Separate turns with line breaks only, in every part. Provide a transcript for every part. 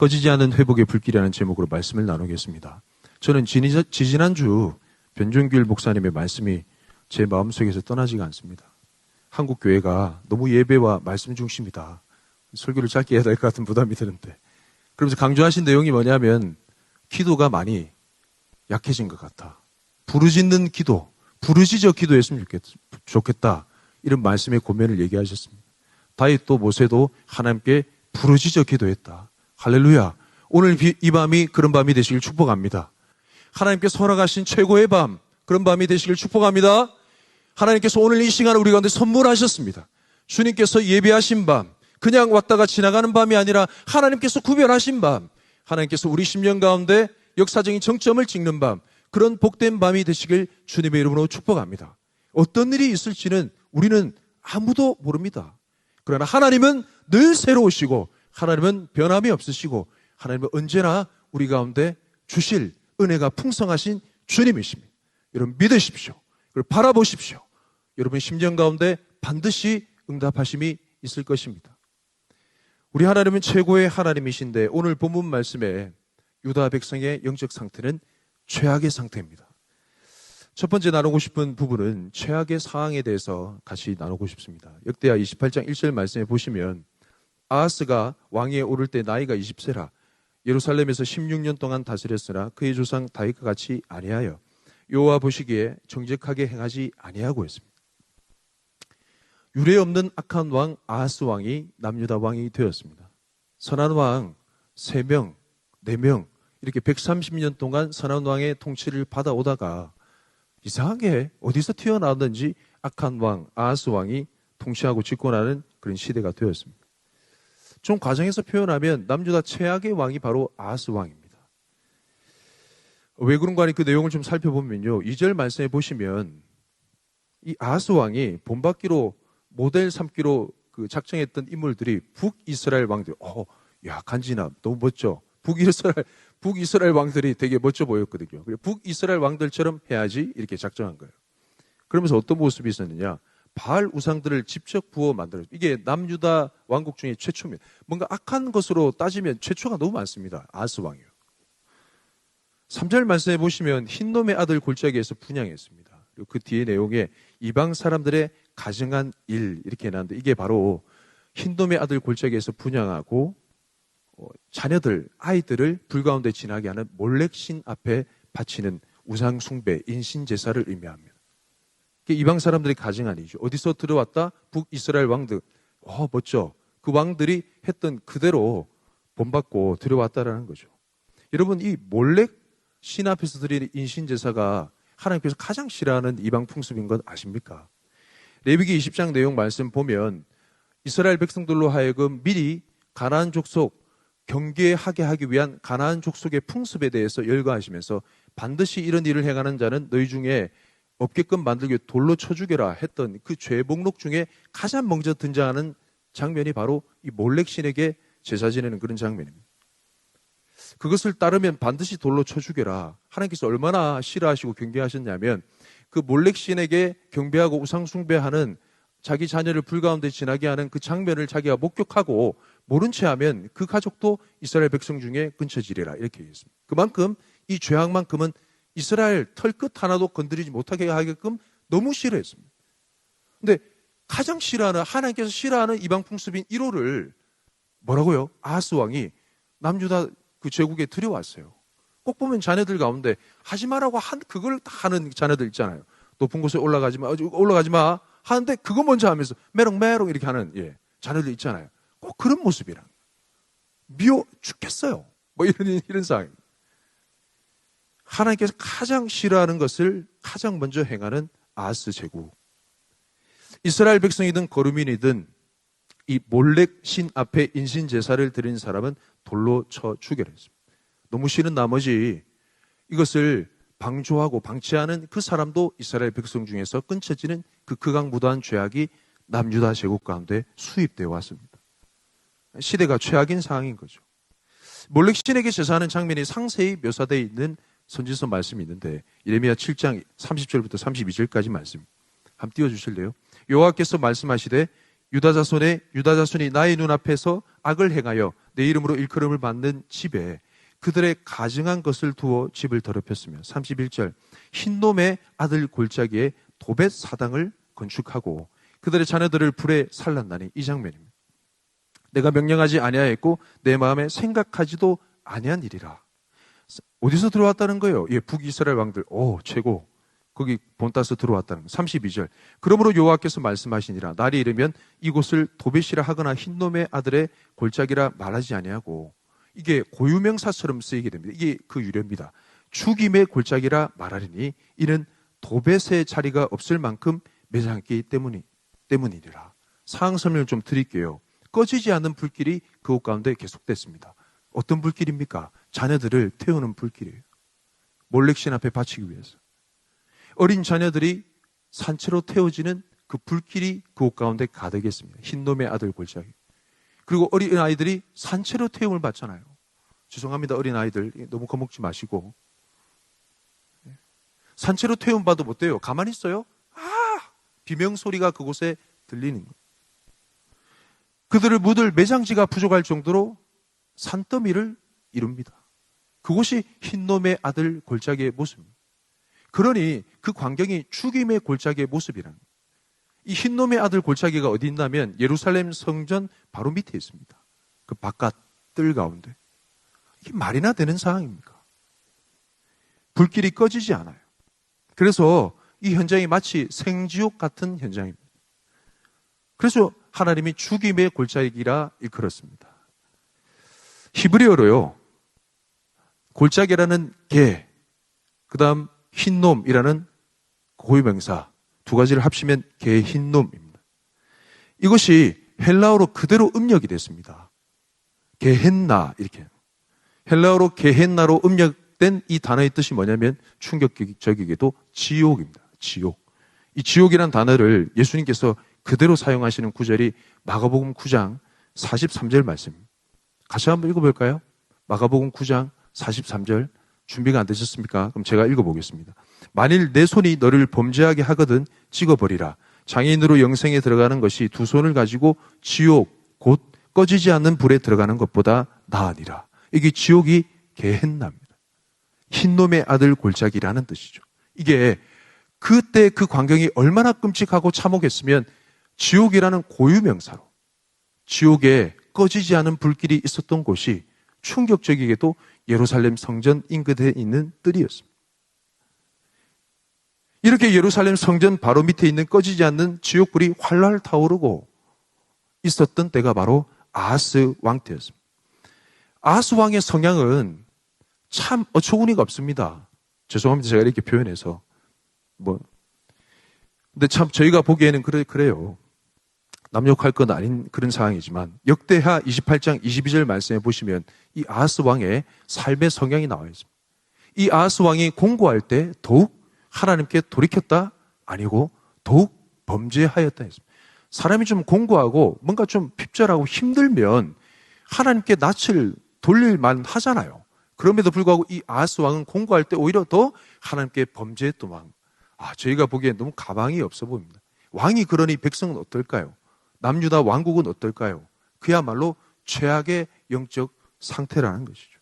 꺼지지 않는 회복의 불길이라는 제목으로 말씀을 나누겠습니다. 저는 지지난주 변종길 목사님의 말씀이 제 마음속에서 떠나지가 않습니다. 한국 교회가 너무 예배와 말씀 중심이다. 설교를 짧게 해야 될 것 같은 부담이 드는데, 그러면서 강조하신 내용이 뭐냐면 기도가 많이 약해진 것 같아. 부르짖는 기도, 부르짖어 기도했으면 좋겠다. 이런 말씀의 고면을 얘기하셨습니다. 다윗도 모세도 하나님께 부르짖어 기도했다. 할렐루야. 오늘 이 밤이 그런 밤이 되시길 축복합니다. 하나님께서 허락하신 최고의 밤, 그런 밤이 되시길 축복합니다. 하나님께서 오늘 이 시간을 우리 가운데 선물하셨습니다. 주님께서 예배하신 밤, 그냥 왔다가 지나가는 밤이 아니라 하나님께서 구별하신 밤, 하나님께서 우리 심령 가운데 역사적인 정점을 찍는 밤, 그런 복된 밤이 되시길 주님의 이름으로 축복합니다. 어떤 일이 있을지는 우리는 아무도 모릅니다. 그러나 하나님은 늘 새로우시고 하나님은 변함이 없으시고 하나님은 언제나 우리 가운데 주실 은혜가 풍성하신 주님이십니다. 여러분 믿으십시오. 그리고 바라보십시오. 여러분 심령 가운데 반드시 응답하심이 있을 것입니다. 우리 하나님은 최고의 하나님이신데 오늘 본문 말씀에 유다 백성의 영적 상태는 최악의 상태입니다. 첫 번째 나누고 싶은 부분은 최악의 상황에 대해서 같이 나누고 싶습니다. 역대하 28장 1절 말씀에 보시면 아하스가 왕위에 오를 때 나이가 20세라 예루살렘에서 16년 동안 다스렸으나 그의 조상 다윗과 같이 아니하여 여호와 보시기에 정직하게 행하지 아니하고 했습니다. 유례 없는 악한 왕 아하스 왕이 남유다 왕이 되었습니다. 선한 왕 3명, 4명 이렇게 130년 동안 선한 왕의 통치를 받아오다가 이상하게 어디서 튀어나왔는지 악한 왕 아하스 왕이 통치하고 집권하는 그런 시대가 되었습니다. 좀 과정에서 표현하면 남유다 최악의 왕이 바로 아하스 왕입니다. 왜 그런가 하니 그 내용을 좀 살펴보면요. 2절 말씀해 보시면 이 아하스 왕이 본받기로 모델 삼기로 그 작정했던 인물들이 북이스라엘 왕들. 야 간지나 너무 멋져. 북이스라엘 왕들이 되게 멋져 보였거든요. 북이스라엘 왕들처럼 해야지 이렇게 작정한 거예요. 그러면서 어떤 모습이 있었느냐? 바알 우상들을 직접 부어 만들었어요. 이게 남유다 왕국 중에 최초입니다. 뭔가 악한 것으로 따지면 최초가 너무 많습니다. 아하스 왕이요. 3절 말씀해 보시면 흰놈의 아들 골짜기에서 분향했습니다. 그리고 그 뒤에 내용에 이방 사람들의 가증한 일 이렇게 해놨는데 이게 바로 흰놈의 아들 골짜기에서 분향하고 자녀들, 아이들을 불 가운데 지나게 하는 몰렉신 앞에 바치는 우상 숭배, 인신 제사를 의미합니다. 이방 사람들이 가증한 일이죠. 어디서 들어왔다? 북이스라엘 왕들. 멋져. 그 왕들이 했던 그대로 본받고 들어왔다라는 거죠. 여러분 이 몰렉 신 앞에서 드리는 인신 제사가 하나님께서 가장 싫어하는 이방 풍습인 건 아십니까? 레위기 20장 내용 말씀 보면 이스라엘 백성들로 하여금 미리 가나안 족속 경계하게 하기 위한 가나안 족속의 풍습에 대해서 열거하시면서 반드시 이런 일을 행하는 자는 너희 중에 없게끔 만들기 위해 돌로 쳐 죽여라 했던 그 죄 목록 중에 가장 먼저 등장하는 장면이 바로 이 몰렉 신에게 제사 지내는 그런 장면입니다. 그것을 따르면 반드시 돌로 쳐 죽여라. 하나님께서 얼마나 싫어하시고 경계하셨냐면 그 몰렉 신에게 경배하고 우상 숭배하는 자기 자녀를 불 가운데 지나게 하는 그 장면을 자기가 목격하고 모른 채 하면 그 가족도 이스라엘 백성 중에 근처지리라 이렇게 얘기했습니다. 그만큼 이 죄악만큼은 이스라엘 털끝 하나도 건드리지 못하게 하게끔 너무 싫어했습니다. 근데 가장 싫어하는 하나님께서 싫어하는 이방 풍습인 1호를 뭐라고요? 아하스 왕이 남유다 그 제국에 들여왔어요. 꼭 보면 자녀들 가운데 하지 마라고 그걸 하는 자녀들 있잖아요. 높은 곳에 올라가지 마 하는데 그거 먼저 하면서 메롱메롱 이렇게 하는 자녀들 있잖아요. 꼭 그런 모습이란 미워 죽겠어요. 뭐 이런 상황입니다. 하나님께서 가장 싫어하는 것을 가장 먼저 행하는 아하스 제국. 이스라엘 백성이든 거류민이든 이 몰렉 신 앞에 인신 제사를 드리는 사람은 돌로 쳐 죽여라 했습니다. 너무 싫은 나머지 이것을 방조하고 방치하는 그 사람도 이스라엘 백성 중에서 끊쳐지는 그 극악무도한 죄악이 남유다 제국 가운데 수입되어 왔습니다. 시대가 최악인 상황인 거죠. 몰렉 신에게 제사하는 장면이 상세히 묘사되어 있는 선지서 말씀이 있는데 예레미야 7장 30절부터 32절까지 말씀 한번 띄워주실래요? 여호와께서 말씀하시되 유다 자손이 나의 눈앞에서 악을 행하여 내 이름으로 일컬음을 받는 집에 그들의 가증한 것을 두어 집을 더럽혔으며 31절 흰놈의 아들 골짜기에 도벳 사당을 건축하고 그들의 자녀들을 불에 살랐나니 이 장면입니다. 내가 명령하지 아니하였고 내 마음에 생각하지도 아니한 일이라. 어디서 들어왔다는 거예요? 예, 북이스라엘 왕들. 최고. 거기 본따서 들어왔다는 거예요. 32절. 그러므로 여호와께서 말씀하시니라. 날이 이르면 이곳을 도벳이라 하거나 흰놈의 아들의 골짜기라 말하지 아니하고, 이게 고유명사처럼 쓰이게 됩니다. 이게 그 유래입니다. 죽임의 골짜기라 말하리니 이는 도벳의 자리가 없을 만큼 매장했기 때문이니라. 상황 설명을 좀 드릴게요. 꺼지지 않는 불길이 그곳 가운데 계속됐습니다. 어떤 불길입니까? 자녀들을 태우는 불길이에요. 몰렉신 앞에 바치기 위해서. 어린 자녀들이 산채로 태워지는 그 불길이 그곳 가운데 가득했습니다. 흰놈의 아들 골짜기. 그리고 어린 아이들이 산채로 태움을 받잖아요. 죄송합니다, 어린 아이들. 너무 겁먹지 마시고. 산채로 태움 받도 못 돼요. 가만히 있어요? 비명소리가 그곳에 들리는 거예요. 그들을 묻을 매장지가 부족할 정도로 산더미를 이룹니다. 그곳이 흰놈의 아들 골짜기의 모습입니다. 그러니 그 광경이 죽임의 골짜기의 모습이라는 거예요. 이 흰놈의 아들 골짜기가 어디 있냐면 예루살렘 성전 바로 밑에 있습니다. 그 바깥 뜰 가운데. 이게 말이나 되는 상황입니까? 불길이 꺼지지 않아요. 그래서 이 현장이 마치 생지옥 같은 현장입니다. 그래서 하나님이 죽임의 골짜기라 일컬었습니다. 히브리어로요, 골짜기라는 개, 그 다음 흰놈이라는 고유명사 두 가지를 합치면 개 흰놈입니다. 이것이 헬라어로 그대로 음력이 됐습니다. 게헨나, 이렇게. 헬라어로 게헨나로 음력된 이 단어의 뜻이 뭐냐면 충격적이게도 지옥입니다. 지옥. 이 지옥이란 단어를 예수님께서 그대로 사용하시는 구절이 마가복음 9장 43절 말씀입니다. 같이 한번 읽어볼까요? 마가복음 9장 43절. 준비가 안 되셨습니까? 그럼 제가 읽어보겠습니다. 만일 내 손이 너를 범죄하게 하거든 찍어버리라. 장애인으로 영생에 들어가는 것이 두 손을 가지고 지옥 곧 꺼지지 않는 불에 들어가는 것보다 나으니라. 이게 지옥이 게헨나입니다. 흰놈의 아들 골짜기라는 뜻이죠. 이게 그때 그 광경이 얼마나 끔찍하고 참혹했으면 지옥이라는 고유명사로 지옥에 꺼지지 않은 불길이 있었던 곳이 충격적이게도 예루살렘 성전 인근에 있는 뜰이었습니다. 이렇게 예루살렘 성전 바로 밑에 있는 꺼지지 않는 지옥불이 활활 타오르고 있었던 때가 바로 아하스 왕 때였습니다. 아하스 왕의 성향은 참 어처구니가 없습니다. 죄송합니다, 제가 이렇게 표현해서. 근데 참 저희가 보기에는 그래요. 남욕할 건 아닌 그런 상황이지만 역대하 28장 22절 말씀에 보시면 이 아하스 왕의 삶의 성향이 나와 있습니다. 이 아하스 왕이 공고할 때 더욱 하나님께 돌이켰다? 아니고 더욱 범죄하였다 했습니다. 사람이 좀 공고하고 뭔가 좀 핍절하고 힘들면 하나님께 낯을 돌릴 만 하잖아요. 그럼에도 불구하고 이 아하스 왕은 공고할 때 오히려 더 하나님께 범죄했던 왕. 저희가 보기엔 너무 가망이 없어 보입니다. 왕이 그러니 백성은 어떨까요? 남유다 왕국은 어떨까요? 그야말로 최악의 영적 상태라는 것이죠.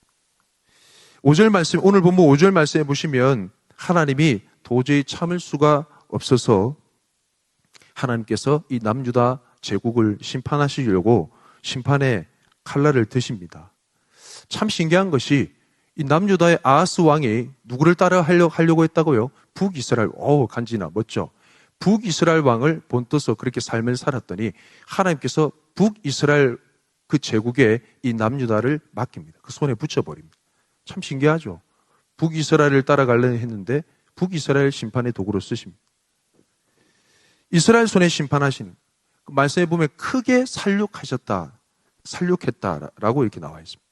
5절 말씀, 오늘 본문 5절 말씀에 보시면 하나님이 도저히 참을 수가 없어서 하나님께서 이 남유다 제국을 심판하시려고 심판의 칼날을 드십니다. 참 신기한 것이 이 남유다의 아하스 왕이 누구를 따라 하려고 했다고요? 북이스라엘. 간지나 멋져. 북이스라엘 왕을 본떠서 그렇게 삶을 살았더니 하나님께서 북이스라엘 그 제국에 이 남유다를 맡깁니다. 그 손에 붙여버립니다. 참 신기하죠. 북이스라엘을 따라가려고 했는데 북이스라엘 심판의 도구로 쓰십니다. 이스라엘 손에 심판하시는 그 말씀에 보면 크게 살육했다라고 이렇게 나와 있습니다.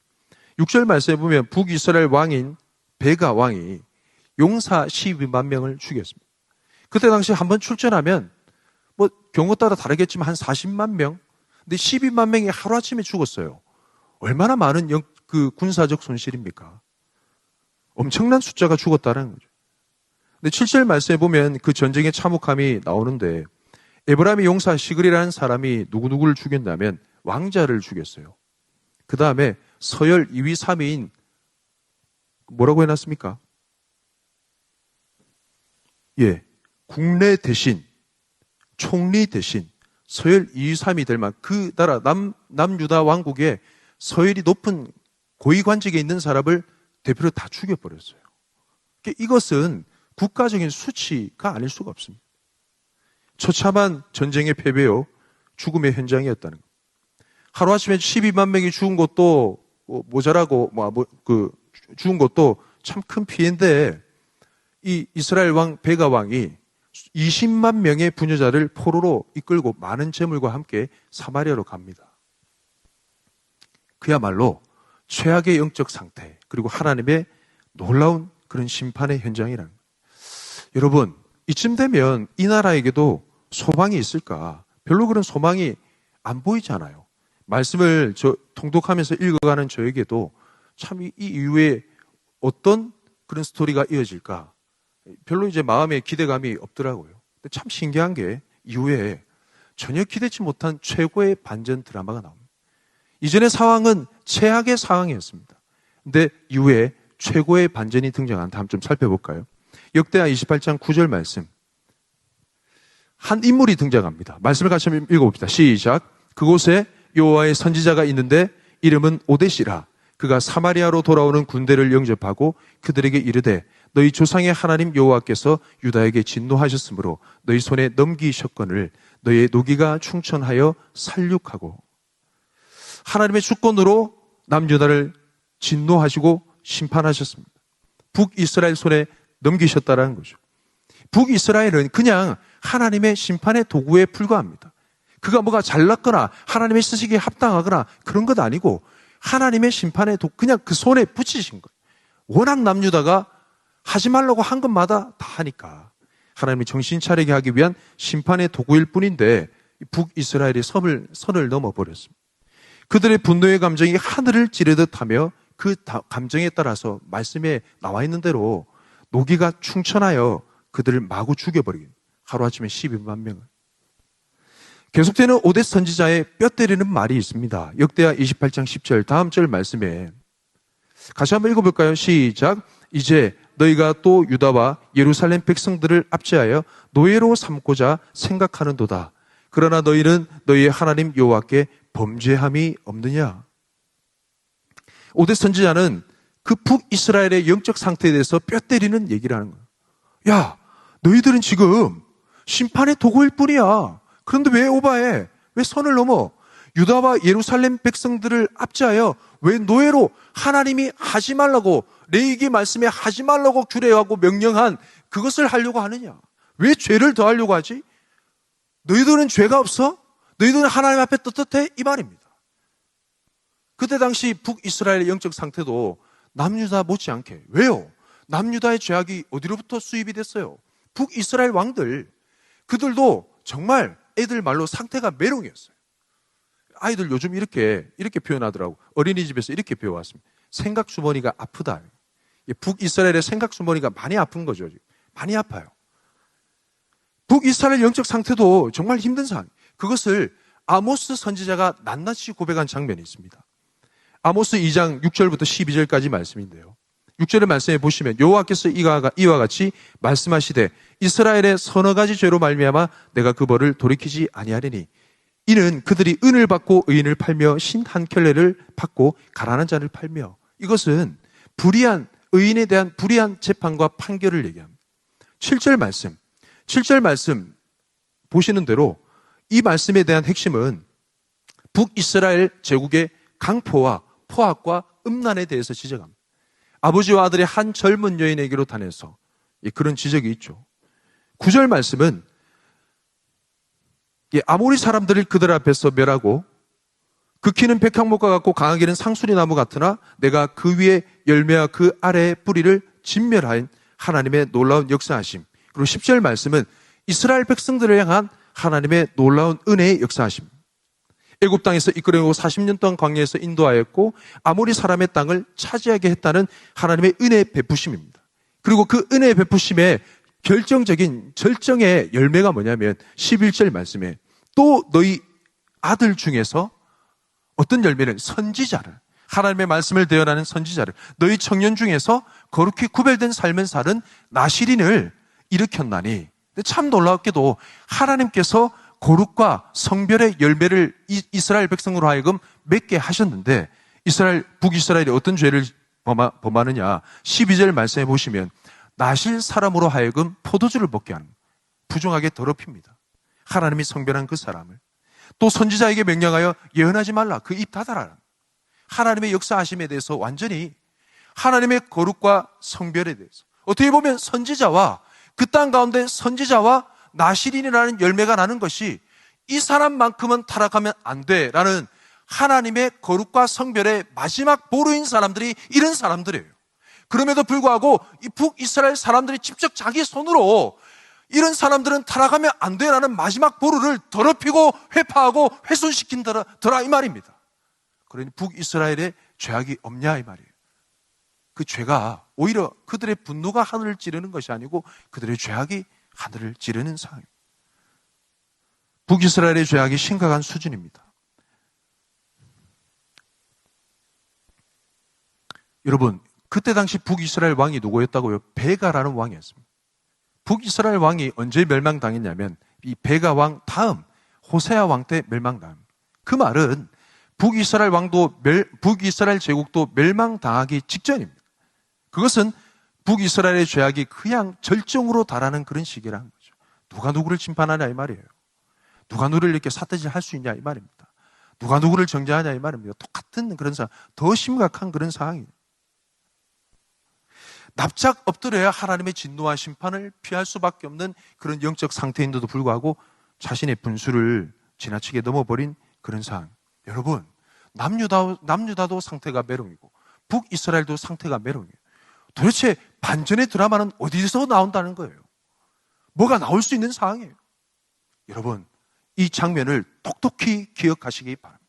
6절 말씀에 보면 북이스라엘 왕인 베가 왕이 용사 12만 명을 죽였습니다. 그때 당시 한번 출전하면 경우 따라 다르겠지만 한 40만 명, 근데 12만 명이 하루아침에 죽었어요. 얼마나 많은 그 군사적 손실입니까? 엄청난 숫자가 죽었다는 거죠. 근데 7절 말씀에 보면 그 전쟁의 참혹함이 나오는데 에브라임의 용사 시글이라는 사람이 누구누구를 죽였다면 왕자를 죽였어요. 그 다음에 서열 2위, 3위인 뭐라고 해놨습니까? 예, 국내 대신, 총리 대신 서열 2위, 3위 될 만 그 나라 남유다 왕국에 서열이 높은 고위관직에 있는 사람을 대표로 다 죽여버렸어요. 이것은 국가적인 수치가 아닐 수가 없습니다. 처참한 전쟁의 패배요, 죽음의 현장이었다는 것. 하루아침에 12만 명이 죽은 것도 모자라고 죽은 것도 참 큰 피해인데, 이 이스라엘 왕 베가 왕이 20만 명의 부녀자를 포로로 이끌고 많은 재물과 함께 사마리아로 갑니다. 그야말로 최악의 영적 상태, 그리고 하나님의 놀라운 그런 심판의 현장이라는 거예요. 여러분, 이쯤 되면 이 나라에게도 소망이 있을까? 별로 그런 소망이 안 보이잖아요. 말씀을 통독하면서 읽어가는 저에게도 참 이 이후에 어떤 그런 스토리가 이어질까? 별로 이제 마음에 기대감이 없더라고요. 근데 참 신기한 게 이후에 전혀 기대치 못한 최고의 반전 드라마가 나옵니다. 이전의 상황은 최악의 상황이었습니다. 근데 이후에 최고의 반전이 등장한 다음 좀 살펴볼까요? 역대하 28장 9절 말씀. 한 인물이 등장합니다. 말씀을 같이 한번 읽어봅시다. 시작. 그곳에 여호와의 선지자가 있는데 이름은 오뎃이라. 그가 사마리아로 돌아오는 군대를 영접하고 그들에게 이르되 너희 조상의 하나님 여호와께서 유다에게 진노하셨으므로 너희 손에 넘기셨거늘 너희의 노기가 충천하여 살육하고. 하나님의 주권으로 남유다를 진노하시고 심판하셨습니다. 북이스라엘 손에 넘기셨다라는 거죠. 북이스라엘은 그냥 하나님의 심판의 도구에 불과합니다. 그가 뭐가 잘났거나 하나님의 쓰시기에 합당하거나 그런 것 아니고 하나님의 심판의 도구, 그냥 그 손에 붙이신 거예요. 워낙 남유다가 하지 말라고 한 것마다 다 하니까 하나님이 정신 차리게 하기 위한 심판의 도구일 뿐인데 북이스라엘이 선을 넘어버렸습니다. 그들의 분노의 감정이 하늘을 찌르듯 하며 그 감정에 따라서 말씀에 나와 있는 대로 노기가 충천하여 그들을 마구 죽여버리긴, 하루아침에 12만 명을. 계속되는 오뎃 선지자의 뼈 때리는 말이 있습니다. 역대하 28장 10절 다음 절 말씀에 같이 한번 읽어볼까요? 시작. 이제 너희가 또 유다와 예루살렘 백성들을 압제하여 노예로 삼고자 생각하는도다. 그러나 너희는 너희의 하나님 여호와께 범죄함이 없느냐? 오뎃 선지자는 그 북이스라엘의 영적 상태에 대해서 뼈 때리는 얘기를 하는 거예요. 야, 너희들은 지금 심판의 도구일 뿐이야. 그런데 왜 오바해? 왜 선을 넘어? 유다와 예루살렘 백성들을 압제하여 왜 노예로 하나님이 하지 말라고, 레위기 말씀에 하지 말라고 규례하고 명령한 그것을 하려고 하느냐? 왜 죄를 더하려고 하지? 너희들은 죄가 없어? 너희들은 하나님 앞에 떳떳해? 이 말입니다. 그때 당시 북이스라엘의 영적 상태도 남유다 못지않게. 왜요? 남유다의 죄악이 어디로부터 수입이 됐어요? 북이스라엘 왕들, 그들도 정말 애들 말로 상태가 메롱이었어요. 아이들 요즘 이렇게 표현하더라고. 어린이집에서 이렇게 배워왔습니다. 생각 주머니가 아프다. 북이스라엘의 생각 주머니가 많이 아픈 거죠. 많이 아파요. 북이스라엘 영적 상태도 정말 힘든 상황. 그것을 아모스 선지자가 낱낱이 고백한 장면이 있습니다. 아모스 2장 6절부터 12절까지 말씀인데요. 6절의 말씀에 보시면 여호와께서 이와 같이 말씀하시되 이스라엘의 서너 가지 죄로 말미암아 내가 그 벌을 돌이키지 아니하리니 이는 그들이 은을 받고 의인을 팔며 신 한 켤레를 받고 가난한 자를 팔며. 이것은 의인에 대한 불의한 재판과 판결을 얘기합니다. 7절 말씀 보시는 대로 이 말씀에 대한 핵심은 북이스라엘 제국의 강포와 포악과 음란에 대해서 지적합니다. 아버지와 아들의 한 젊은 여인에게로 다녀서 그런 지적이 있죠. 9절 말씀은 아모리 사람들을 그들 앞에서 멸하고 그 키는 백향목과 같고 강하기는 상수리 나무 같으나 내가 그 위에 열매와 그 아래의 뿌리를 진멸한 하나님의 놀라운 역사하심. 그리고 10절 말씀은 이스라엘 백성들을 향한 하나님의 놀라운 은혜의 역사하심. 애굽 땅에서 이끌어내고 40년 동안 광야에서 인도하였고 아모리 사람의 땅을 차지하게 했다는 하나님의 은혜의 베푸심입니다. 그리고 그 은혜의 베푸심에 결정적인 절정의 열매가 뭐냐면 11절 말씀에 또 너희 아들 중에서 어떤 열매는 선지자를, 하나님의 말씀을 대언하는 선지자를, 너희 청년 중에서 거룩히 구별된 삶을 사는 나시린을 일으켰나니. 참 놀랍게도 하나님께서 거룩과 성별의 열매를 이스라엘 백성으로 하여금 맺게 하셨는데, 북이스라엘이 어떤 죄를 범하느냐, 12절 말씀해 보시면 나실 사람으로 하여금 포도주를 먹게 하는, 부정하게 더럽힙니다. 하나님이 성별한 그 사람을. 또 선지자에게 명령하여 예언하지 말라, 그 입 닫아라. 하나님의 역사하심에 대해서 완전히 하나님의 거룩과 성별에 대해서, 어떻게 보면 선지자와 그 땅 가운데 선지자와 나시린이라는 열매가 나는 것이 이 사람만큼은 타락하면 안 돼라는 하나님의 거룩과 성별의 마지막 보루인 사람들이 이런 사람들이에요. 그럼에도 불구하고 이 북이스라엘 사람들이 직접 자기 손으로 이런 사람들은 타락하면 안 돼라는 마지막 보루를 더럽히고 회파하고 훼손시킨더라 이 말입니다. 그러니 북이스라엘의 죄악이 없냐 이 말이에요. 그 죄가 오히려 그들의 분노가 하늘을 찌르는 것이 아니고 그들의 죄악이 하늘을 찌르는 상황입니다. 북이스라엘의 죄악이 심각한 수준입니다. 여러분, 그때 당시 북이스라엘 왕이 누구였다고요? 베가라는 왕이었습니다. 북이스라엘 왕이 언제 멸망당했냐면 이 베가 왕 다음 호세아 왕 때 멸망당합니다. 그 말은 북이스라엘 제국도 멸망당하기 직전입니다. 그것은 북이스라엘의 죄악이 그냥 절정으로 달하는 그런 시기라는 거죠. 누가 누구를 심판하냐 이 말이에요. 누가 누구를 이렇게 삿대질 할 수 있냐 이 말입니다. 누가 누구를 정죄하냐 이 말입니다. 똑같은 그런 상황, 더 심각한 그런 상황이에요. 납작 엎드려야 하나님의 진노와 심판을 피할 수밖에 없는 그런 영적 상태인데도 불구하고 자신의 분수를 지나치게 넘어버린 그런 상황. 여러분, 남유다도 상태가 메롱이고 북이스라엘도 상태가 메롱이에요. 도대체 반전의 드라마는 어디서 나온다는 거예요? 뭐가 나올 수 있는 상황이에요? 여러분, 이 장면을 똑똑히 기억하시기 바랍니다.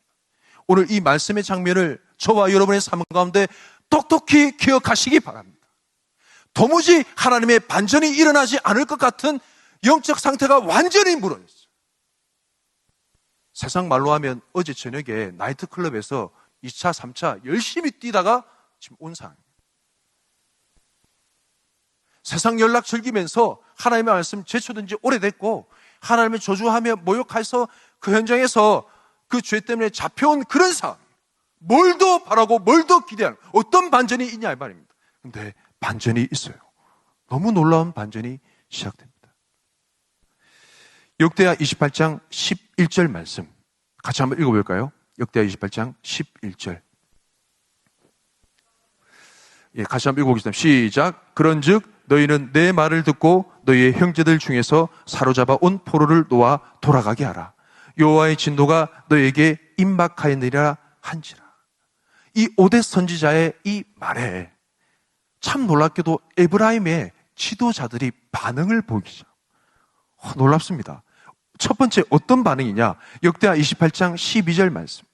오늘 이 말씀의 장면을 저와 여러분의 삶 가운데 똑똑히 기억하시기 바랍니다. 도무지 하나님의 반전이 일어나지 않을 것 같은 영적 상태가 완전히 무너졌어요. 세상 말로 하면 어제 저녁에 나이트클럽에서 2차, 3차 열심히 뛰다가 지금 온 상황입니다. 세상 연락 즐기면서 하나님의 말씀 제쳐둔 지 오래됐고 하나님을 저주하며 모욕해서 그 현장에서 그 죄 때문에 잡혀온 그런 상황. 뭘 더 바라고 뭘 더 기대하는, 어떤 반전이 있냐 이 말입니다. 근데 반전이 있어요. 너무 놀라운 반전이 시작됩니다. 역대하 28장 11절 말씀 같이 한번 읽어볼까요? 역대하 28장 11절. 같이 한번 읽어보겠습니다. 시작. 그런즉 너희는 내 말을 듣고 너희의 형제들 중에서 사로잡아 온 포로를 놓아 돌아가게 하라. 여호와의 진노가 너희에게 임박하였느니라 한지라. 이 오뎃 선지자의 이 말에 참 놀랍게도 에브라임의 지도자들이 반응을 보이기 시작. 놀랍습니다. 첫 번째 어떤 반응이냐? 역대하 28장 12절 말씀.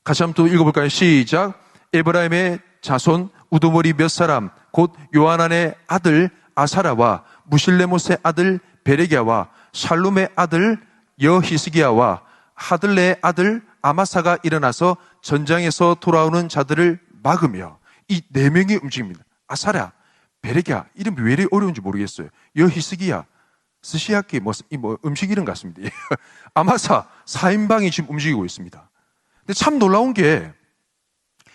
같이 한번 또 읽어볼까요? 시작. 에브라임의 자손 우두머리 몇 사람 곧 요하난의 아들 아사라와 무실레못의 아들 베레기야와 샬룸의 아들 여히스기야와 하들레의 아들 아마사가 일어나서 전장에서 돌아오는 자들을 막으며 이 네 명이 움직입니다. 아사라, 베레기야, 이름이 왜 이렇게 어려운지 모르겠어요. 여히스기야, 스시야키, 음식 이름 같습니다. 아마사, 4인방이 지금 움직이고 있습니다. 근데 참 놀라운 게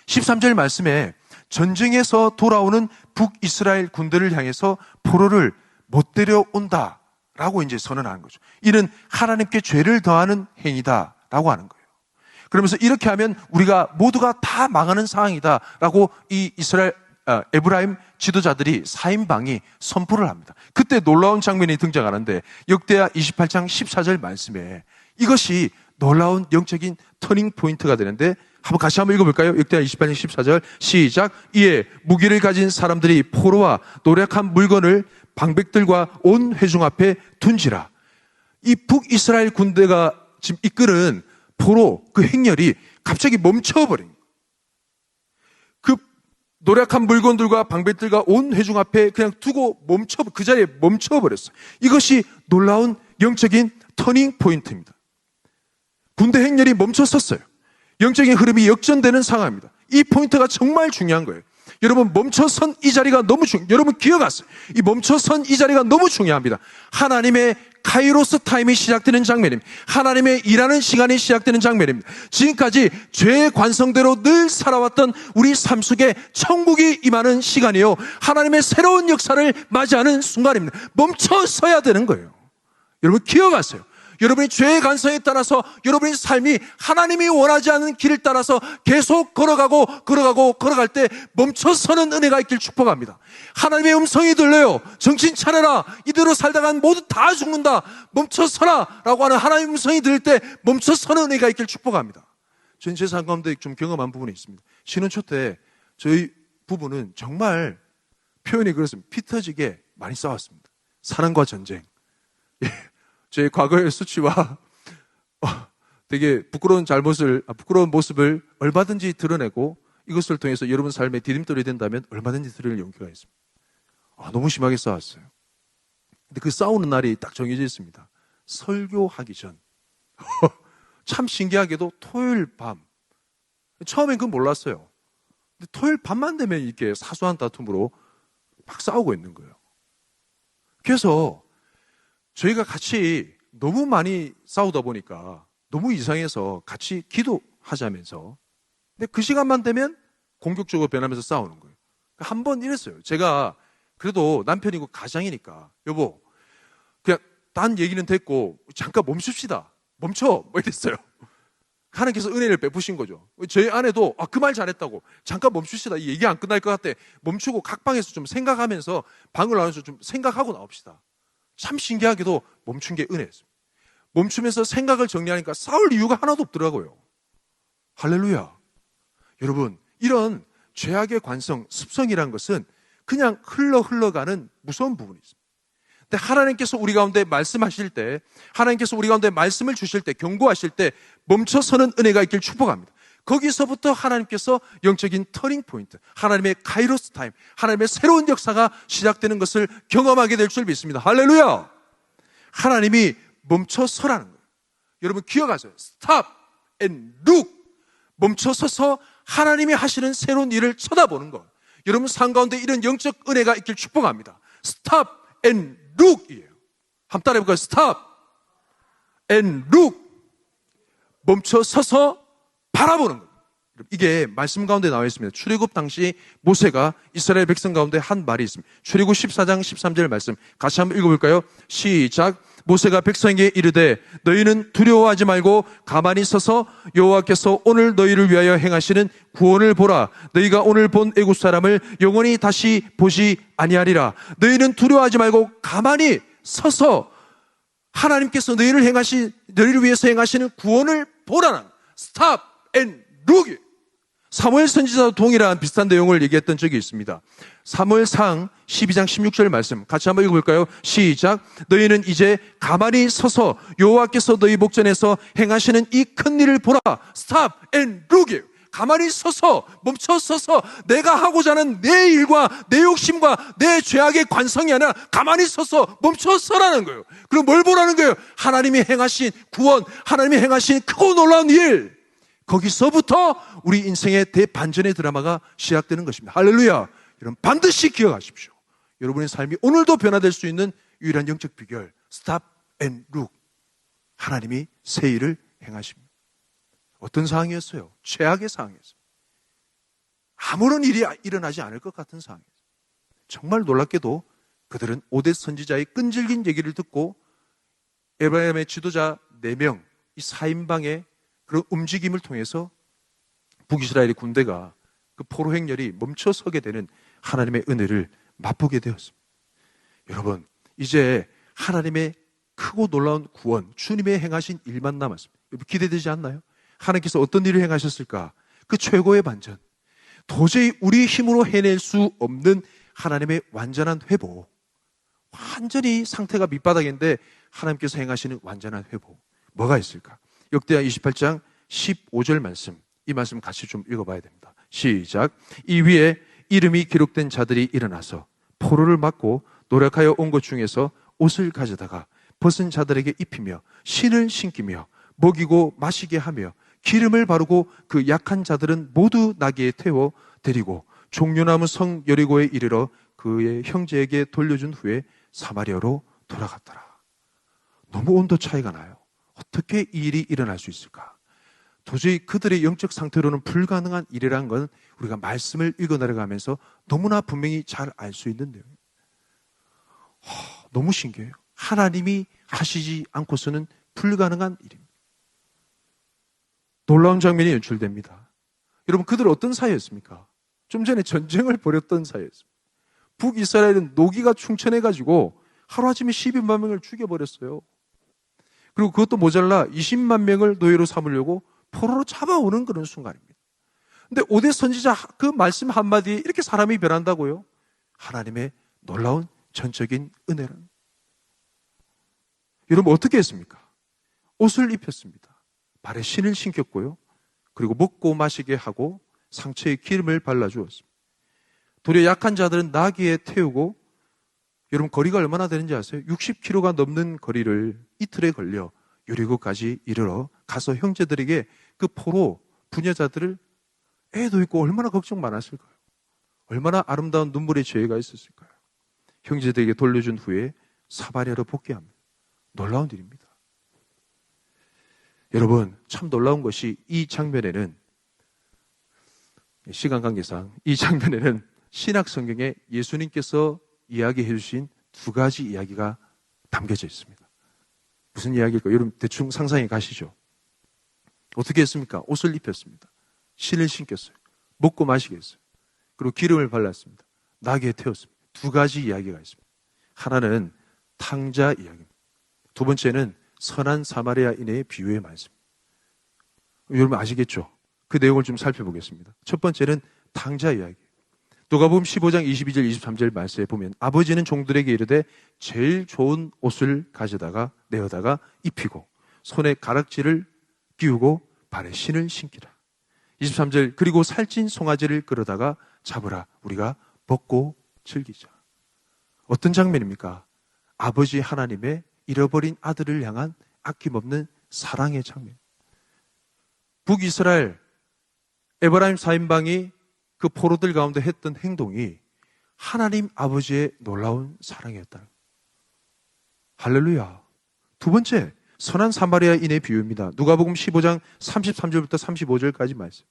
13절 말씀에 전쟁에서 돌아오는 북이스라엘 군대를 향해서 포로를 못 데려온다 라고 이제 선언하는 거죠. 이는 하나님께 죄를 더하는 행위다 라고 하는 거예요. 그러면서 이렇게 하면 우리가 모두가 다 망하는 상황이다 라고 이 에브라임 지도자들이 4인방이 선포를 합니다. 그때 놀라운 장면이 등장하는데 역대하 28장 14절 말씀에 이것이 놀라운 영적인 터닝 포인트가 되는데 같이 한번 읽어볼까요? 역대하 28장 14절 시작. 이에 무기를 가진 사람들이 포로와 노력한 물건을 방백들과 온 회중 앞에 둔지라. 이 북이스라엘 군대가 지금 이끄는 포로 그 행렬이 갑자기 멈춰버린 거예요. 그 노력한 물건들과 방백들과 온 회중 앞에 그냥 두고 그 자리에 멈춰버렸어요. 이것이 놀라운 영적인 터닝 포인트입니다. 군대 행렬이 멈춰섰어요. 영적인 흐름이 역전되는 상황입니다. 이 포인트가 정말 중요한 거예요. 여러분, 멈춰선 이 자리가 여러분 기억하세요. 이 멈춰선 이 자리가 너무 중요합니다. 하나님의 카이로스 타임이 시작되는 장면입니다. 하나님의 일하는 시간이 시작되는 장면입니다. 지금까지 죄의 관성대로 늘 살아왔던 우리 삶 속에 천국이 임하는 시간이요, 하나님의 새로운 역사를 맞이하는 순간입니다. 멈춰서야 되는 거예요. 여러분 기억하세요. 여러분의 죄의 관성에 따라서 여러분의 삶이 하나님이 원하지 않는 길을 따라서 계속 걸어갈 때 멈춰서는 은혜가 있길 축복합니다. 하나님의 음성이 들려요. 정신 차려라. 이대로 살다간 모두 다 죽는다. 멈춰서라 라고 하는 하나님의 음성이 들릴 때 멈춰서는 은혜가 있길 축복합니다. 저는 제 삶 가운데 좀 경험한 부분이 있습니다. 신혼초 때 저희 부부는 정말 표현이 그렇습니다. 피 터지게 많이 싸웠습니다. 사랑과 전쟁. 제 과거의 수치와 되게 부끄러운 모습을 얼마든지 드러내고 이것을 통해서 여러분 삶의 디딤돌이 된다면 얼마든지 드러낼 용기가 있습니다. 너무 심하게 싸웠어요. 근데 그 싸우는 날이 딱 정해져 있습니다. 설교하기 전. 참 신기하게도 토요일 밤. 처음엔 그건 몰랐어요. 근데 토요일 밤만 되면 이렇게 사소한 다툼으로 막 싸우고 있는 거예요. 그래서 저희가 같이 너무 많이 싸우다 보니까 너무 이상해서 같이 기도하자면서, 근데 그 시간만 되면 공격적으로 변하면서 싸우는 거예요. 한 번 이랬어요. 제가 그래도 남편이고 가장이니까, 여보, 그냥 딴 얘기는 됐고 잠깐 멈춥시다. 멈춰. 뭐 이랬어요. 하나님께서 은혜를 베푸신 거죠. 저희 아내도 그 말 잘했다고, 잠깐 멈춥시다. 이 얘기 안 끝날 것 같아. 멈추고 각 방에서 좀 생각하면서, 방을 나눠서 좀 생각하고 나옵시다. 참 신기하게도 멈춘 게 은혜였습니다. 멈추면서 생각을 정리하니까 싸울 이유가 하나도 없더라고요. 할렐루야. 여러분, 이런 죄악의 관성, 습성이란 것은 그냥 흘러가는 무서운 부분이 있습니다. 근데 하나님께서 우리 가운데 말씀하실 때, 하나님께서 우리 가운데 말씀을 주실 때, 경고하실 때 멈춰서는 은혜가 있길 축복합니다. 거기서부터 하나님께서 영적인 터닝 포인트, 하나님의 카이로스 타임, 하나님의 새로운 역사가 시작되는 것을 경험하게 될 줄 믿습니다. 할렐루야! 하나님이 멈춰서라는 거예요. 여러분 기억하세요. Stop and look. 멈춰서서 하나님이 하시는 새로운 일을 쳐다보는 것. 여러분 삶 가운데 이런 영적 은혜가 있길 축복합니다. Stop and look이에요. 한번 따라해 볼까요? Stop and look. 멈춰서서 바라보는 거예요. 이게 말씀 가운데 나와 있습니다. 출애굽 당시 모세가 이스라엘 백성 가운데 한 말이 있습니다. 출애굽 14장 13절 말씀 같이 한번 읽어볼까요? 시작. 모세가 백성에게 이르되 너희는 두려워하지 말고 가만히 서서 여호와께서 오늘 너희를 위하여 행하시는 구원을 보라. 너희가 오늘 본 애굽 사람을 영원히 다시 보지 아니하리라. 너희는 두려워하지 말고 가만히 서서 하나님께서 너희를 위해서 행하시는 구원을 보라는 Stop and look. 사무엘 선지자도 동일한 비슷한 내용을 얘기했던 적이 있습니다. 사무엘상 12장 16절 말씀 같이 한번 읽어볼까요? 시작. 너희는 이제 가만히 서서 여호와께서 너희 목전에서 행하시는 이 큰 일을 보라. Stop and look. 가만히 서서, 멈춰 서서 내가 하고자 하는 내 일과 내 욕심과 내 죄악의 관성이 아니라 가만히 서서 멈춰 서라는 거예요. 그럼 뭘 보라는 거예요? 하나님이 행하신 구원, 하나님이 행하신 크고 놀라운 일. 거기서부터 우리 인생의 대반전의 드라마가 시작되는 것입니다. 할렐루야. 여러분 반드시 기억하십시오. 여러분의 삶이 오늘도 변화될 수 있는 유일한 영적 비결, Stop and look. 하나님이 새 일을 행하십니다. 어떤 상황이었어요? 최악의 상황이었어요. 아무런 일이 일어나지 않을 것 같은 상황이었어요. 정말 놀랍게도 그들은 오뎃 선지자의 끈질긴 얘기를 듣고 에브라임의 지도자 4명, 이 4인방의 그런 움직임을 통해서 북이스라엘의 군대가 그 포로 행렬이 멈춰서게 되는 하나님의 은혜를 맛보게 되었습니다. 여러분, 이제 하나님의 크고 놀라운 구원, 주님의 행하신 일만 남았습니다. 여러분 기대되지 않나요? 하나님께서 어떤 일을 행하셨을까? 그 최고의 반전. 도저히 우리 힘으로 해낼 수 없는 하나님의 완전한 회복. 완전히 상태가 밑바닥인데 하나님께서 행하시는 완전한 회복. 뭐가 있을까? 역대하 28장 15절 말씀. 이 말씀 같이 좀 읽어봐야 됩니다. 시작. 이 위에 이름이 기록된 자들이 일어나서 포로를 맞고 노력하여 온 것 중에서 옷을 가져다가 벗은 자들에게 입히며 신을 신기며 먹이고 마시게 하며 기름을 바르고 그 약한 자들은 모두 나귀에 태워 데리고 종려나무 성 여리고에 이르러 그의 형제에게 돌려준 후에 사마리아로 돌아갔더라. 너무 온도 차이가 나요. 어떻게 이 일이 일어날 수 있을까? 도저히 그들의 영적 상태로는 불가능한 일이란 건 우리가 말씀을 읽어내려가면서 너무나 분명히 잘 알 수 있는 내용이에요. 너무 신기해요. 하나님이 하시지 않고서는 불가능한 일입니다. 놀라운 장면이 연출됩니다. 여러분, 그들은 어떤 사이였습니까? 좀 전에 전쟁을 벌였던 사이였습니다. 북이스라엘은 노기가 충천해가지고 하루아침에 12만 명을 죽여버렸어요. 그리고 그것도 모자라 20만 명을 노예로 삼으려고 포로로 잡아오는 그런 순간입니다. 근데 오대 선지자 그 말씀 한마디에 이렇게 사람이 변한다고요? 하나님의 놀라운 전적인 은혜란. 여러분, 어떻게 했습니까? 옷을 입혔습니다. 발에 신을 신겼고요. 그리고 먹고 마시게 하고 상처에 기름을 발라주었습니다. 도리어 약한 자들은 나귀에 태우고, 여러분 거리가 얼마나 되는지 아세요? 60km가 넘는 거리를 이틀에 걸려 여리고까지 이르러 가서 형제들에게 그 포로 부녀자들을, 애도 있고 얼마나 걱정 많았을까요? 얼마나 아름다운 눈물의 죄가 있었을까요? 형제들에게 돌려준 후에 사마리아로 복귀합니다. 놀라운 일입니다. 여러분, 참 놀라운 것이 이 장면에는, 시간 관계상 이 장면에는 신약 성경에 예수님께서 이야기해 주신 두 가지 이야기가 담겨져 있습니다. 무슨 이야기일까요? 여러분 대충 상상해 가시죠. 어떻게 했습니까? 옷을 입혔습니다. 신을 신겼어요. 먹고 마시게 했어요. 그리고 기름을 발랐습니다. 나귀에 태웠습니다. 두 가지 이야기가 있습니다. 하나는 탕자 이야기입니다. 두 번째는 선한 사마리아인의 비유의 말씀. 여러분 아시겠죠? 그 내용을 좀 살펴보겠습니다. 첫 번째는 탕자 이야기. 누가복음 15장 22절 23절 말씀에 보면 아버지는 종들에게 이르되 제일 좋은 옷을 가져다가 내어다가 입히고 손에 가락지를 끼우고 발에 신을 신기라. 23절 그리고 살찐 송아지를 끌어다가 잡으라. 우리가 먹고 즐기자. 어떤 장면입니까? 아버지 하나님의 잃어버린 아들을 향한 아낌없는 사랑의 장면. 북이스라엘 에브라임 4인방이 그 포로들 가운데 했던 행동이 하나님 아버지의 놀라운 사랑이었다. 할렐루야. 두 번째, 선한 사마리아인의 비유입니다. 누가복음 15장 33절부터 35절까지 말씀.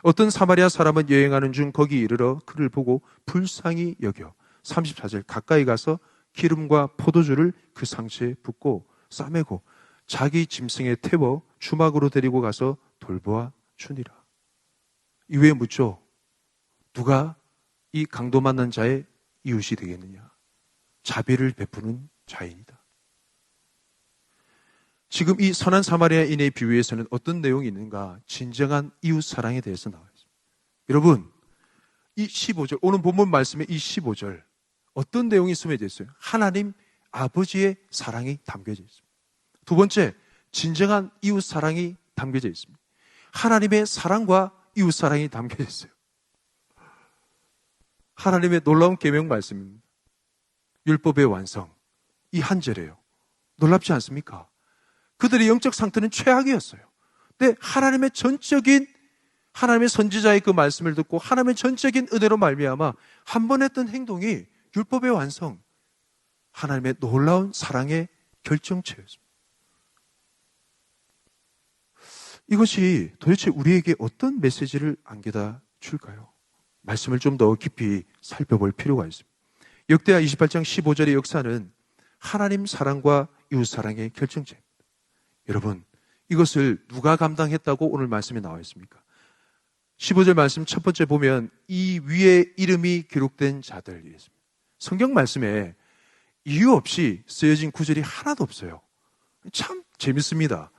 어떤 사마리아 사람은 여행하는 중 거기 이르러 그를 보고 불쌍히 여겨 34절 가까이 가서 기름과 포도주를 그 상처에 붓고 싸매고 자기 짐승에 태워 주막으로 데리고 가서 돌보아 주니라. 이후에 묻죠. 누가 이 강도 만난 자의 이웃이 되겠느냐? 자비를 베푸는 자인이다. 지금 이 선한 사마리아인의 비유에서는 어떤 내용이 있는가? 진정한 이웃 사랑에 대해서 나와 있습니다. 여러분, 이 15절, 오늘 본문 말씀의 이 15절 어떤 내용이 숨겨져 있어요? 하나님 아버지의 사랑이 담겨져 있습니다. 두 번째, 진정한 이웃 사랑이 담겨져 있습니다. 하나님의 사랑과 이웃 사랑이 담겨져 있어요. 하나님의 놀라운 계명 말씀입니다. 율법의 완성, 이 한 절이에요. 놀랍지 않습니까? 그들의 영적 상태는 최악이었어요. 근데 하나님의 전적인, 하나님의 선지자의 그 말씀을 듣고 하나님의 전적인 은혜로 말미암아 한 번 했던 행동이 율법의 완성, 하나님의 놀라운 사랑의 결정체였습니다. 이것이 도대체 우리에게 어떤 메시지를 안겨다 줄까요? 말씀을 좀 더 깊이 살펴볼 필요가 있습니다. 역대하 28장 15절의 역사는 하나님 사랑과 이웃 사랑의 결정체입니다. 여러분, 이것을 누가 감당했다고 오늘 말씀에 나와 있습니까? 15절 말씀 첫 번째 보면 이 위에 이름이 기록된 자들이었습니다. 성경 말씀에 이유 없이 쓰여진 구절이 하나도 없어요. 참 재밌습니다.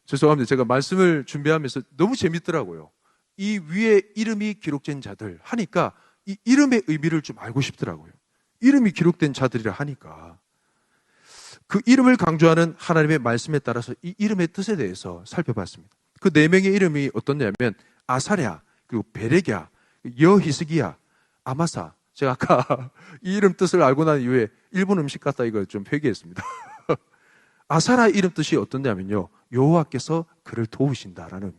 죄송합니다. 제가 말씀을 준비하면서 너무 재밌더라고요. 이 위에 이름이 기록된 자들 하니까 이 이름의 의미를 좀 알고 싶더라고요. 이름이 기록된 자들이라 하니까 그 이름을 강조하는 하나님의 말씀에 따라서 이 이름의 뜻에 대해서 살펴봤습니다. 그 네 명의 이름이 어떻냐면 아사랴, 그리고 베레갸, 여히스기야, 아마사. 제가 아까 이 이름 뜻을 알고 난 이후에 일본 음식 같다 이거 좀 회개했습니다. 아사라 이름 뜻이 어떤냐면요, 여호와께서 그를 도우신다라는.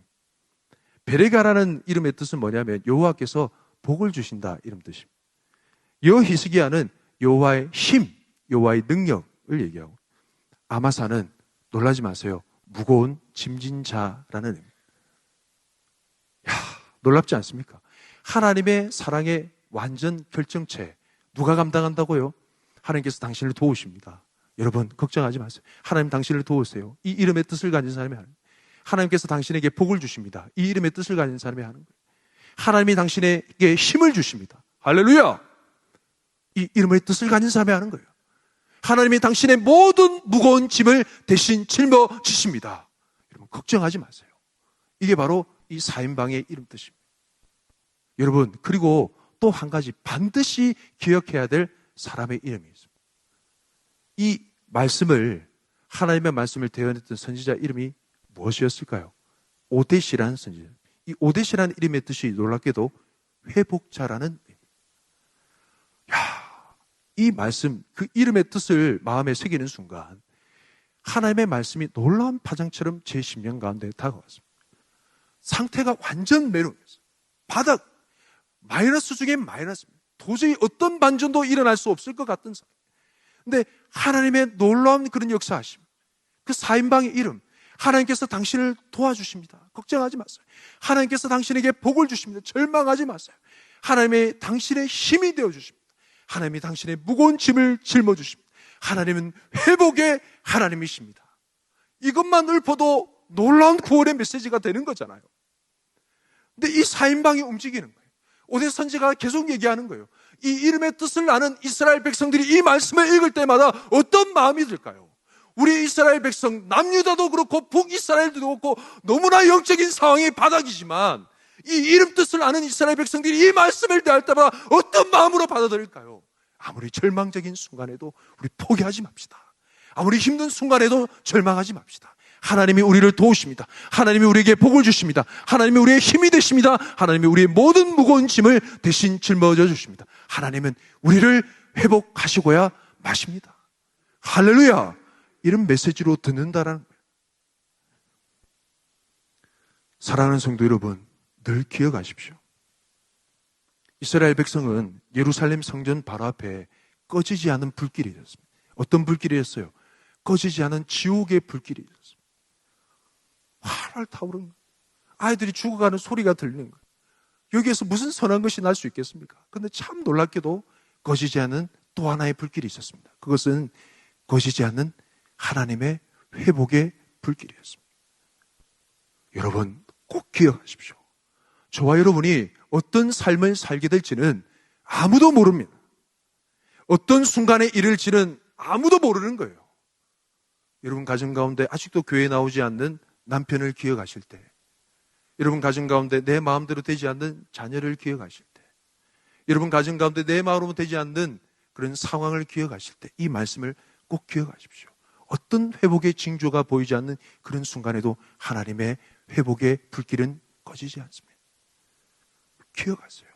베레가라는 이름의 뜻은 뭐냐면 여호와께서 복을 주신다 이름 뜻입니다. 여히스기야는 여호와의 힘, 여호와의 능력을 얘기하고, 아마사는 놀라지 마세요, 무거운 짐진 자라는 의미. 야, 놀랍지 않습니까? 하나님의 사랑의 완전 결정체, 누가 감당한다고요? 하나님께서 당신을 도우십니다. 여러분 걱정하지 마세요. 하나님 당신을 도우세요. 이 이름의 뜻을 가진 사람이 하는 거예요. 하나님께서 당신에게 복을 주십니다. 이 이름의 뜻을 가진 사람이 하는 거예요. 하나님이 당신에게 힘을 주십니다. 할렐루야! 이 이름의 뜻을 가진 사람이 하는 거예요. 하나님이 당신의 모든 무거운 짐을 대신 짊어지십니다. 여러분 걱정하지 마세요. 이게 바로 이 4인방의 이름 뜻입니다. 여러분, 그리고 또 한 가지 반드시 기억해야 될 사람의 이름이 있습니다. 이 말씀을, 하나님의 말씀을 대언했던 선지자 이름이 무엇이었을까요? 오데시라는 선지자. 이 오데시라는 이름의 뜻이 놀랍게도 회복자라는 의미. 야, 이 말씀, 그 이름의 뜻을 마음에 새기는 순간 하나님의 말씀이 놀라운 파장처럼 제 심령 가운데 다가왔습니다. 상태가 완전 메롱이었어요. 바닥, 마이너스 중에 마이너스입니다. 도저히 어떤 반전도 일어날 수 없을 것 같은 상태. 근데 하나님의 놀라운 그런 역사하심, 그 4인방의 이름, 하나님께서 당신을 도와주십니다. 걱정하지 마세요. 하나님께서 당신에게 복을 주십니다. 절망하지 마세요. 하나님의 당신의 힘이 되어주십니다. 하나님이 당신의 무거운 짐을 짊어주십니다. 하나님은 회복의 하나님이십니다. 이것만 읊어도 놀라운 구원의 메시지가 되는 거잖아요. 근데 이 4인방이 움직이는 거예요. 오대 선지자가 계속 얘기하는 거예요. 이 이름의 뜻을 아는 이스라엘 백성들이 이 말씀을 읽을 때마다 어떤 마음이 들까요? 우리 이스라엘 백성, 남유다도 그렇고 북이스라엘도 그렇고 너무나 영적인 상황이 바닥이지만 이 이름 뜻을 아는 이스라엘 백성들이 이 말씀을 대할 때마다 어떤 마음으로 받아들일까요? 아무리 절망적인 순간에도 우리 포기하지 맙시다. 아무리 힘든 순간에도 절망하지 맙시다. 하나님이 우리를 도우십니다. 하나님이 우리에게 복을 주십니다. 하나님이 우리의 힘이 되십니다. 하나님이 우리의 모든 무거운 짐을 대신 짊어져 주십니다. 하나님은 우리를 회복하시고야 마십니다. 할렐루야! 이런 메시지로 듣는다라는 거예요. 사랑하는 성도 여러분, 늘 기억하십시오. 이스라엘 백성은 예루살렘 성전 바로 앞에 꺼지지 않은 불길이 있었습니다. 어떤 불길이었어요? 꺼지지 않은 지옥의 불길이 있었습니다. 활활 타오르는 거예요. 아이들이 죽어가는 소리가 들리는 거예요. 여기에서 무슨 선한 것이 날 수 있겠습니까? 그런데 참 놀랍게도 꺼지지 않은 또 하나의 불길이 있었습니다. 그것은 꺼지지 않는 하나님의 회복의 불길이었습니다. 여러분 꼭 기억하십시오. 저와 여러분이 어떤 삶을 살게 될지는 아무도 모릅니다. 어떤 순간에 이를지는 아무도 모르는 거예요. 여러분 가정 가운데 아직도 교회에 나오지 않는 남편을 기억하실 때, 여러분 가정 가운데 내 마음대로 되지 않는 자녀를 기억하실 때, 여러분 가정 가운데 내 마음으로 되지 않는 그런 상황을 기억하실 때 이 말씀을 꼭 기억하십시오. 어떤 회복의 징조가 보이지 않는 그런 순간에도 하나님의 회복의 불길은 꺼지지 않습니다. 기억하세요.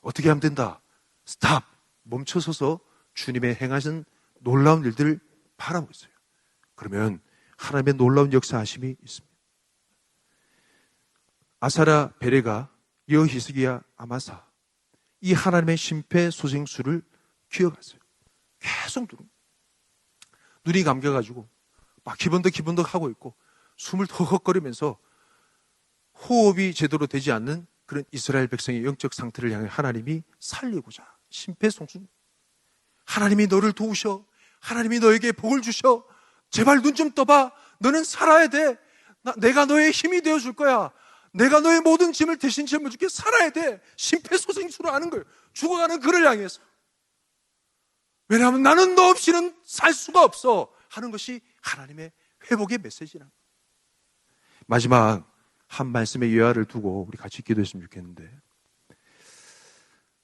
어떻게 하면 된다? 스탑! 멈춰서서 주님의 행하신 놀라운 일들을 바라보세요. 그러면 하나님의 놀라운 역사하심이 있습니다. 아사라, 베레가, 여히스기야, 아마사, 이 하나님의 심폐소생술을 기억하세요. 계속 눈이 감겨가지고 막 기본덕 하고 있고 숨을 턱헉거리면서 호흡이 제대로 되지 않는 그런 이스라엘 백성의 영적 상태를 향해 하나님이 살리고자 심폐소생술, 하나님이 너를 도우셔, 하나님이 너에게 복을 주셔, 제발 눈 좀 떠봐. 너는 살아야 돼. 내가 너의 힘이 되어줄 거야. 내가 너의 모든 짐을 대신 짊어줄게. 살아야 돼. 심폐소생술을 하는 거예요. 죽어가는 그를 향해서. 왜냐하면 나는 너 없이는 살 수가 없어 하는 것이 하나님의 회복의 메시지라는 거예요. 마지막 한 말씀의 예화를 두고 우리 같이 기도했으면 좋겠는데,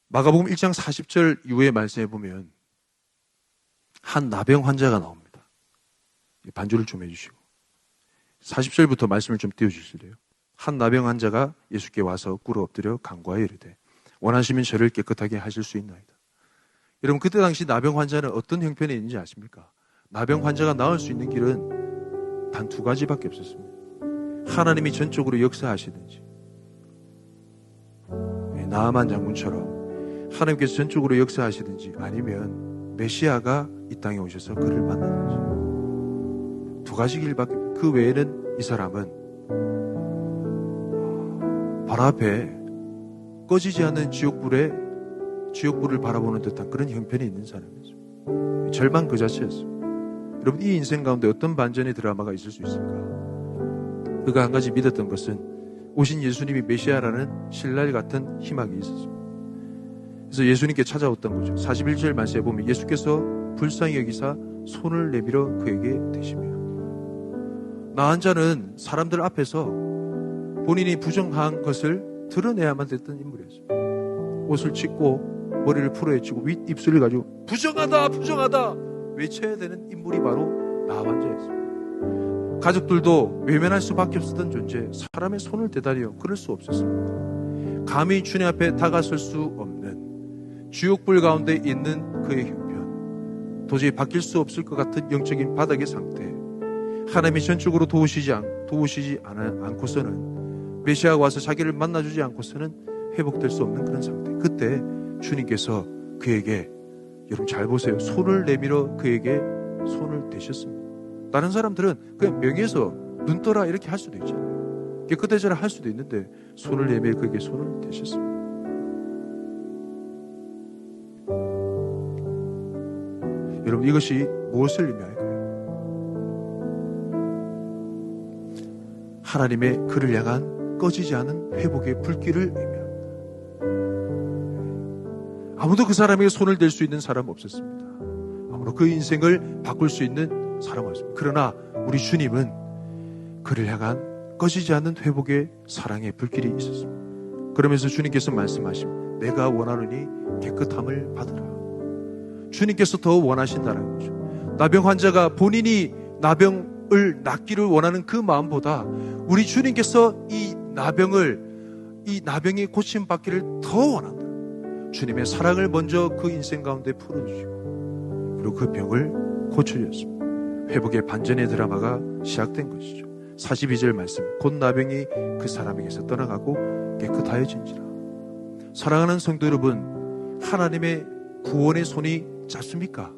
마가복음 1장 40절 이후의 말씀에 보면 한 나병 환자가 나옵니다. 반주를 좀 해주시고 40절부터 말씀을 좀 띄워주실래요? 한 나병 환자가 예수께 와서 꿇어 엎드려 간구하여 이르되 원하시면 저를 깨끗하게 하실 수 있나이다. 여러분, 그때 당시 나병 환자는 어떤 형편에 있는지 아십니까? 나병 환자가 나을 수 있는 길은 단 두 가지밖에 없었습니다. 하나님이 전적으로 역사하시든지, 나아만 장군처럼 하나님께서 전적으로 역사하시든지, 아니면 메시아가 이 땅에 오셔서 그를 만나든지, 두 가지 길밖에. 그 외에는 이 사람은 바로 앞에 꺼지지 않는 지옥불을 바라보는 듯한 그런 형편이 있는 사람이죠. 절망 그 자체였습니다. 여러분, 이 인생 가운데 어떤 반전의 드라마가 있을 수 있을까? 그가 한 가지 믿었던 것은 오신 예수님이 메시아라는 신랄 같은 희망이 있었습니다. 그래서 예수님께 찾아왔던 거죠. 41절 말씀에 보면 예수께서 불쌍히 여기사 손을 내밀어 그에게 대시며, 나한 자는 사람들 앞에서 본인이 부정한 것을 드러내야만 됐던 인물이었어요. 옷을 찢고 머리를 풀어헤치고 윗입술을 가지고 부정하다 부정하다 외쳐야 되는 인물이 바로 나한 자였습니다. 가족들도 외면할 수밖에 없었던 존재, 사람의 손을 대다리어 그럴 수 없었습니다. 감히 주님 앞에 다가설 수 없는 지옥불 가운데 있는 그의 형편, 도저히 바뀔 수 없을 것 같은 영적인 바닥의 상태, 하나님이 전적으로 도우시지 않고서는, 메시아가 와서 자기를 만나주지 않고서는 회복될 수 없는 그런 상태. 그때 주님께서 그에게, 여러분 잘 보세요, 손을 내밀어 그에게 손을 대셨습니다. 다른 사람들은 그냥 명예에서 눈 떠라 이렇게 할 수도 있잖아요. 깨끗해져라 할 수도 있는데 손을 내밀어 그에게 손을 대셨습니다. 여러분, 이것이 무엇을 의미할까요? 하나님의 그를 향한 꺼지지 않은 회복의 불길을 의미합니다. 아무도 그 사람에게 손을 댈 수 있는 사람 없었습니다. 아무도 그 인생을 바꿀 수 있는 사람 없습니다. 그러나 우리 주님은 그를 향한 꺼지지 않는 회복의 사랑의 불길이 있었습니다. 그러면서 주님께서 말씀하십니다. 내가 원하노니 깨끗함을 받으라. 주님께서 더 원하신다는 거죠. 나병 환자가 본인이 나병을 낫기를 원하는 그 마음보다 우리 주님께서 이 나병이 고침받기를 더 원한다. 주님의 사랑을 먼저 그 인생 가운데 풀어주시고, 그리고 그 병을 고쳐주셨습니다. 회복의 반전의 드라마가 시작된 것이죠. 42절 말씀, 곧 나병이 그 사람에게서 떠나가고 깨끗하여진지라. 사랑하는 성도 여러분, 하나님의 구원의 손이 짧습니까?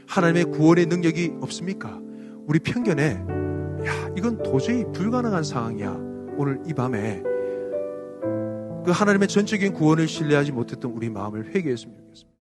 하나님의 구원의 능력이 없습니까? 우리 편견에 이건 도저히 불가능한 상황이야, 오늘 이 밤에 그 하나님의 전적인 구원을 신뢰하지 못했던 우리 마음을 회개했으면 좋겠습니다.